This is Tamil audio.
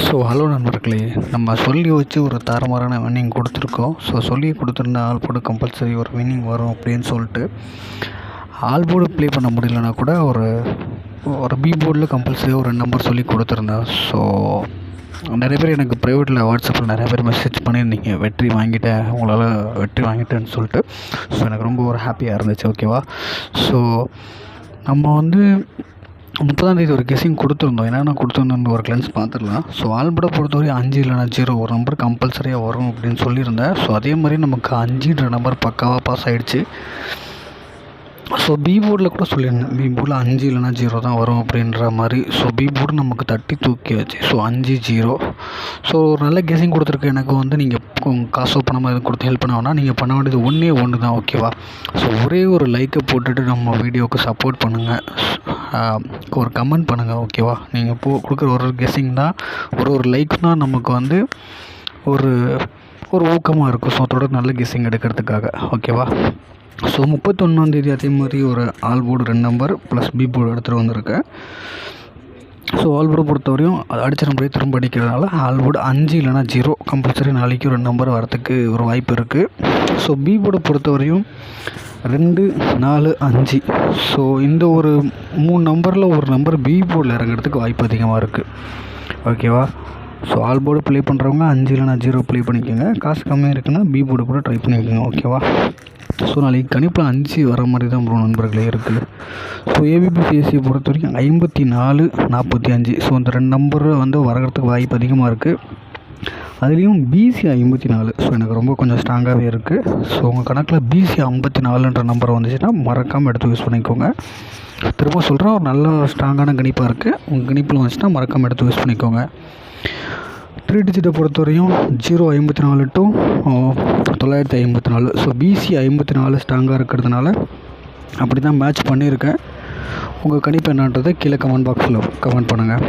ஸோ ஹலோ நண்பர்களே, நம்ம சொல்லி வச்சு ஒரு தாறுமாறான வின்னிங் கொடுத்துருக்கோம். ஸோ சொல்லி கொடுத்துருந்தா ஆல் போர்டு கம்பல்சரி ஒரு வின்னிங் வரும் அப்படின்னு சொல்லிட்டு, ஆல் போர்டு ப்ளே பண்ண முடியலன்னா கூட ஒரு ஒரு பி போர்டில் கம்பல்சரி ஒரு நம்பர் சொல்லி கொடுத்துருந்தேன். ஸோ நிறைய பேர் எனக்கு ப்ரைவேட்டில் வாட்ஸ்அப்பில் நிறைய பேர் மெசேஜ் பண்ணியிருந்தீங்க, வெற்றி வாங்கிட்டேன், உங்களால் வெற்றி வாங்கிட்டேன்னு சொல்லிட்டு. ஸோ எனக்கு ரொம்ப ஒரு ஹாப்பியாக இருந்துச்சு. ஓகேவா? ஸோ நம்ம வந்து 30ஆம் தேதி ஒரு கெஸ்ஸிங் கொடுத்துருந்தோம். என்னென்ன கொடுத்துருந்தோம் ஒரு கிளென்ஸ் பார்த்துடலாம். ஸோ ஆல்போர்டை பொறுத்தவரை 5 இல்லைனா 0 ஒரு நம்பர் கம்பல்சரியாக வரும் அப்படின்னு சொல்லியிருந்தேன். ஸோ அதே மாதிரி நமக்கு 5ன்ற நம்பர் பக்காவாக பாஸ் ஆகிடுச்சு. ஸோ பி போர்டில் கூட சொல்லியிருந்தேன், பி போர்டில் 5 இல்லைனா 0 தான் வரும் அப்படின்ற மாதிரி. ஸோ பி போர்டு நமக்கு தட்டி தூக்கியாச்சு. ஸோ 5 0. ஸோ ஒரு நல்ல கெஸ்ஸிங் கொடுத்துருக்கு. எனக்கு வந்து நீங்கள் காசோ பணமாக எதுவும் கொடுத்து ஹெல்ப் பண்ண வேணாம். நீங்கள் பண்ண வேண்டியது ஒன்று தான். ஓகேவா? ஸோ ஒரே ஒரு லைக்கை போட்டுட்டு நம்ம வீடியோவுக்கு சப்போர்ட் பண்ணுங்கள், ஒரு கமெண்ட் பண்ணுங்கள். ஓகேவா? நீங்கள் கொடுக்குற ஒரு கெஸ்ஸிங் தான், ஒரு லைக் தான் நமக்கு வந்து ஒரு ஊக்கமாக இருக்கும். ஸோ அதோட நல்ல கெஸ்ஸிங் எடுக்கிறதுக்காக. ஓகேவா? ஸோ 31ஆம் தேதி அதே மாதிரி ஒரு ஆல் board 2 number plus B board எடுத்துகிட்டு வந்திருக்கேன். ஸோ ஆல் போர்டு பொறுத்தவரையும் அது அடித்த நம்பரே திரும்ப அடிக்கிறதுனால ஆல் போர்டு 5 இல்லைனா 0 கம்பல்சரி நாளைக்கு ஒரு நம்பர் வரத்துக்கு ஒரு வாய்ப்பு இருக்குது. ஸோ பி போர்டை பொறுத்தவரையும் 2 4 5. ஸோ இந்த ஒரு 3 நம்பரில் ஒரு நம்பர் பி போர்டில் இறங்குறதுக்கு வாய்ப்பு அதிகமாக இருக்குது. ஓகேவா? ஸோ ஆல் போர்டு ப்ளே பண்ணுறவங்க 5 இல்லைனா 0 ப்ளே பண்ணிக்கோங்க. காசு கம்மியாக இருக்குன்னா பி போர்டு கூட ட்ரை பண்ணிக்கோங்க. ஓகேவா? ஸோ நாளைக்கு கணிப்பில் 5 வர மாதிரி தான் ப்ரோ நண்பர்களே இருக்குது. ஸோ ஏபிபிசிஎஸ்சியை பொறுத்த வரைக்கும் 54 45. ஸோ இந்த 2 நம்பர் வந்து வரகிறதுக்கு வாய்ப்பு அதிகமாக இருக்குது. அதுலேயும் பிசி 54. ஸோ எனக்கு ரொம்ப கொஞ்சம் ஸ்ட்ராங்காகவே இருக்குது. ஸோ உங்கள் கணக்கில் பிசி 54ன்ற நம்பர் வந்துச்சுன்னா மறக்காமல் எடுத்து யூஸ் பண்ணிக்கோங்க. திரும்ப சொல்கிறேன், ஒரு நல்ல ஸ்ட்ராங்கான கணிப்பாக இருக்குது. உங்கள் கணிப்பில் வந்துச்சுன்னா மறக்காமல் எடுத்து யூஸ் பண்ணிக்கோங்க. 3 டிஜிட்டை பொறுத்தவரையும் 054 to 954. ஸோ பிசி 54 ஸ்ட்ராங்காக இருக்கிறதுனால அப்படி தான் மேட்ச் பண்ணியிருக்கேன். உங்கள் கணிப்பு என்னன்றதை கீழே கமெண்ட் பாக்ஸில் கமெண்ட் பண்ணுங்கள்.